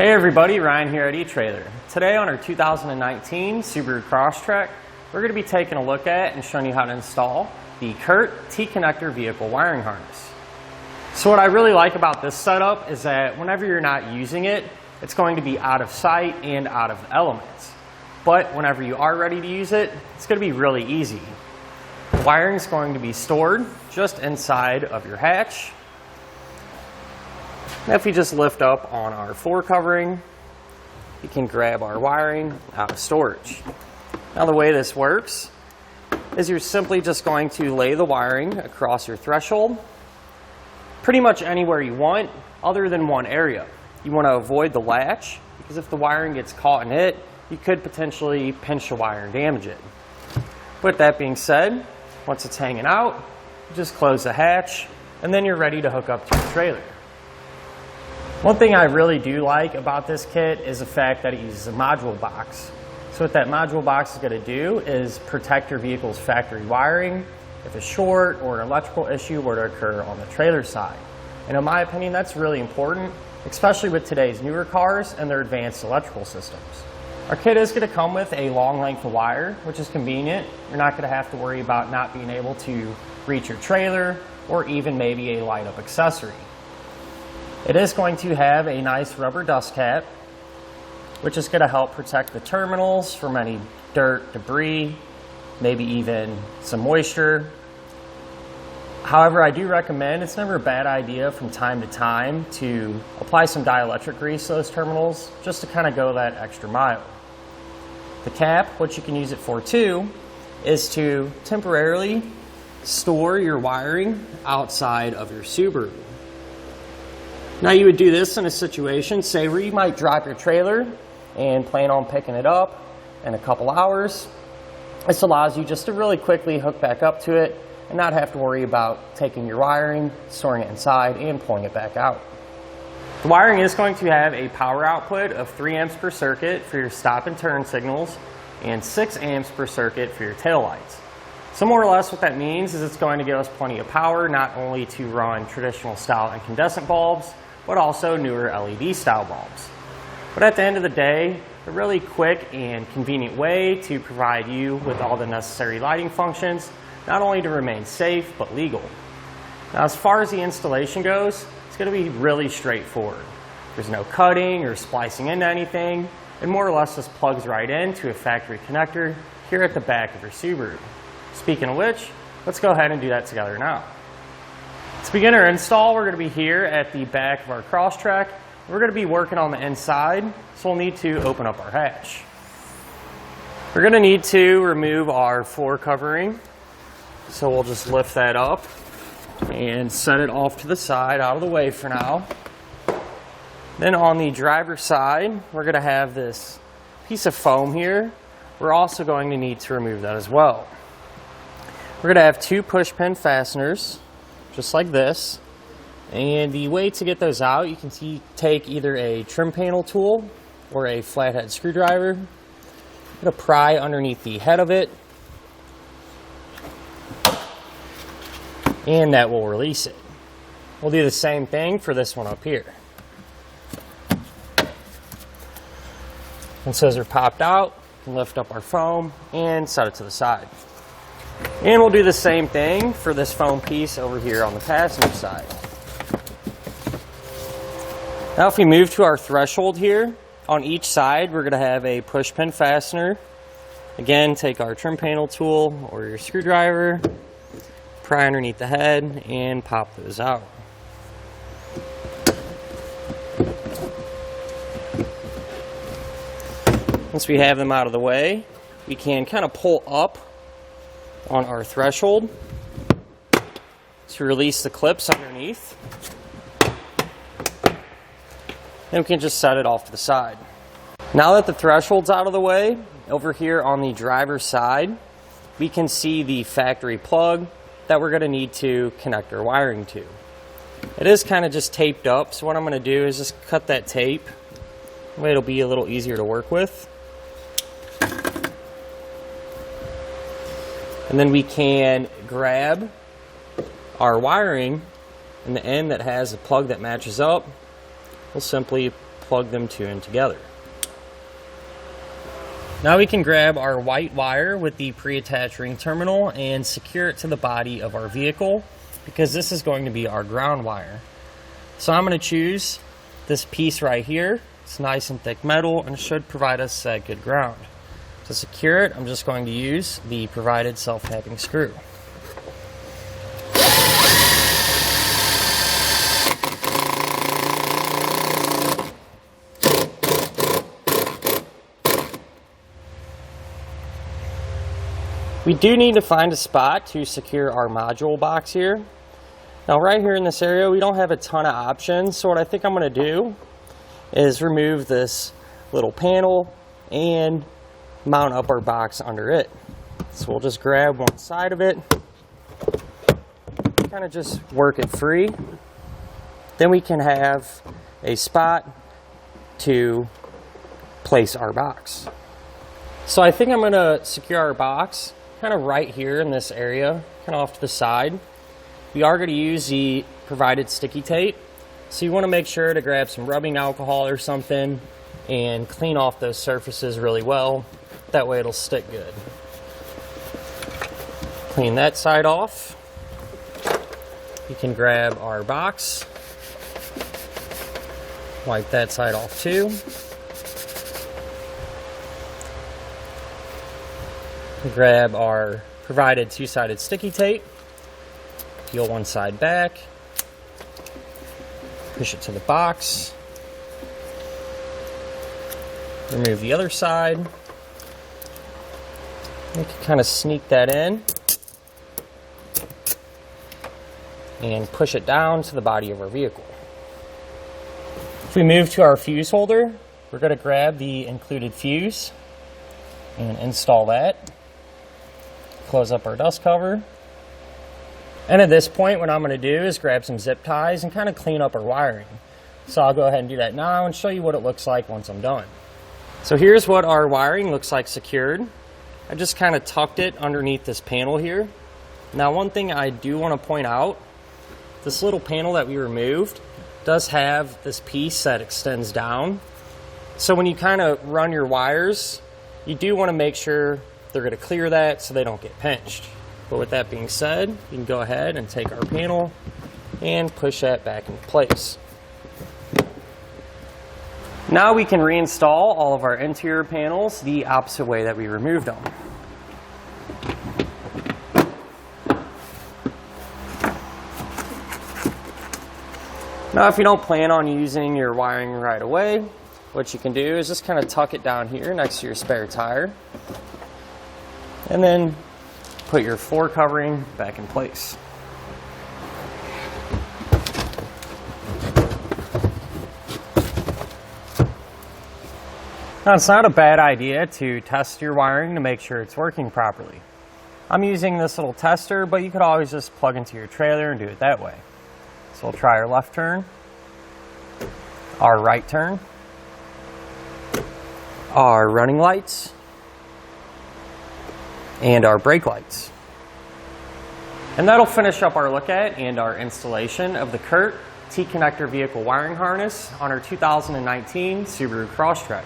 Hey everybody, Ryan here at eTrailer. Today on our 2019 Subaru Crosstrek, we're going to be taking a look at and showing you how to install the Curt T-connector vehicle wiring harness. So what I really like about this setup is that whenever you're not using it, it's going to be out of sight and out of the elements. But whenever you are ready to use it, it's going to be really easy. The wiring is going to be stored just inside of your hatch. Now if you just lift up on our floor covering, you can grab our wiring out of storage. Now the way this works is you're simply just going to lay the wiring across your threshold, pretty much anywhere you want other than one area. You want to avoid the latch, because if the wiring gets caught in it, you could potentially pinch the wire and damage it. With that being said, once it's hanging out, you just close the hatch, and then you're ready to hook up to your trailer. One thing I really do like about this kit is the fact that it uses a module box. So what that module box is going to do is protect your vehicle's factory wiring if a short or an electrical issue were to occur on the trailer side. And in my opinion, that's really important, especially with today's newer cars and their advanced electrical systems. Our kit is going to come with a long length of wire, which is convenient. You're not going to have to worry about not being able to reach your trailer or even maybe a light up accessory. It is going to have a nice rubber dust cap, which is going to help protect the terminals from any dirt, debris, maybe even some moisture. However, I do recommend, it's never a bad idea from time to time to apply some dielectric grease to those terminals just to kind of go that extra mile. The cap, what you can use it for too, is to temporarily store your wiring outside of your Subaru. Now you would do this in a situation, say where you might drop your trailer and plan on picking it up in a couple hours. This allows you just to really quickly hook back up to it and not have to worry about taking your wiring, storing it inside, and pulling it back out. The wiring is going to have a power output of 3 amps per circuit for your stop and turn signals and 6 amps per circuit for your tail lights. So more or less what that means is it's going to give us plenty of power not only to run traditional style incandescent bulbs, but also newer LED style bulbs. But at the end of the day, a really quick and convenient way to provide you with all the necessary lighting functions, not only to remain safe, but legal. Now as far as the installation goes, it's going to be really straightforward. There's no cutting or splicing into anything. It more or less just plugs right into a factory connector here at the back of your Subaru. Speaking of which, let's go ahead and do that together now. To begin our install, we're going to be here at the back of our Crosstrek. We're going to be working on the inside, so we'll need to open up our hatch. We're going to need to remove our floor covering, so we'll just lift that up and set it off to the side, out of the way for now. Then on the driver's side, we're going to have this piece of foam here. We're also going to need to remove that as well. We're going to have 2 push pin fasteners, just like this. And the way to get those out, you can take either a trim panel tool or a flathead screwdriver. I'm going to pry underneath the head of it, and that will release it. We'll do the same thing for this one up here. Once those are popped out, we can lift up our foam and set it to the side. And we'll do the same thing for this foam piece over here on the passenger side. Now if we move to our threshold here, on each side we're going to have a push pin fastener. Again, take our trim panel tool or your screwdriver, pry underneath the head, and pop those out. Once we have them out of the way, we can kind of pull up on our threshold to release the clips underneath. Then we can just set it off to the side. Now that the threshold's out of the way, over here on the driver's side, we can see the factory plug that we're going to need to connect our wiring to. It is kind of just taped up, so what I'm going to do is just cut that tape. That way it'll be a little easier to work with. And then we can grab our wiring and the end that has a plug that matches up. We'll simply plug them two in together. Now we can grab our white wire with the pre-attached ring terminal and secure it to the body of our vehicle, because this is going to be our ground wire. So I'm going to choose this piece right here. It's nice and thick metal and should provide us that good ground. To secure it, I'm just going to use the provided self-tapping screw. We do need to find a spot to secure our module box here. Now right here in this area, we don't have a ton of options, so what I think I'm going to do is remove this little panel and mount up our box under it. So we'll just grab one side of it, kind of just work it free. Then we can have a spot to place our box. So I think I'm going to secure our box kind of right here in this area, kind of off to the side. We are going to use the provided sticky tape, so you want to make sure to grab some rubbing alcohol or something and clean off those surfaces really well. That way it'll stick good. Clean that side off. You can grab our box, wipe that side off too. Grab our provided two-sided sticky tape, peel one side back, push it to the box, remove the other side. We can kind of sneak that in and push it down to the body of our vehicle. If we move to our fuse holder, we're going to grab the included fuse and install that. Close up our dust cover. And at this point, what I'm going to do is grab some zip ties and kind of clean up our wiring. So I'll go ahead and do that now and show you what it looks like once I'm done. So here's what our wiring looks like secured. I just kind of tucked it underneath this panel here. Now one thing I do want to point out, this little panel that we removed does have this piece that extends down. So when you kind of run your wires, you do want to make sure they're going to clear that so they don't get pinched. But with that being said, you can go ahead and take our panel and push that back into place. Now we can reinstall all of our interior panels the opposite way that we removed them. Now if you don't plan on using your wiring right away, what you can do is just kind of tuck it down here next to your spare tire. And then put your floor covering back in place. Now it's not a bad idea to test your wiring to make sure it's working properly. I'm using this little tester, but you could always just plug into your trailer and do it that way. So we'll try our left turn, our right turn, our running lights, and our brake lights. And that'll finish up our look at and our installation of the Curt T-connector vehicle wiring harness on our 2019 Subaru Crosstrek.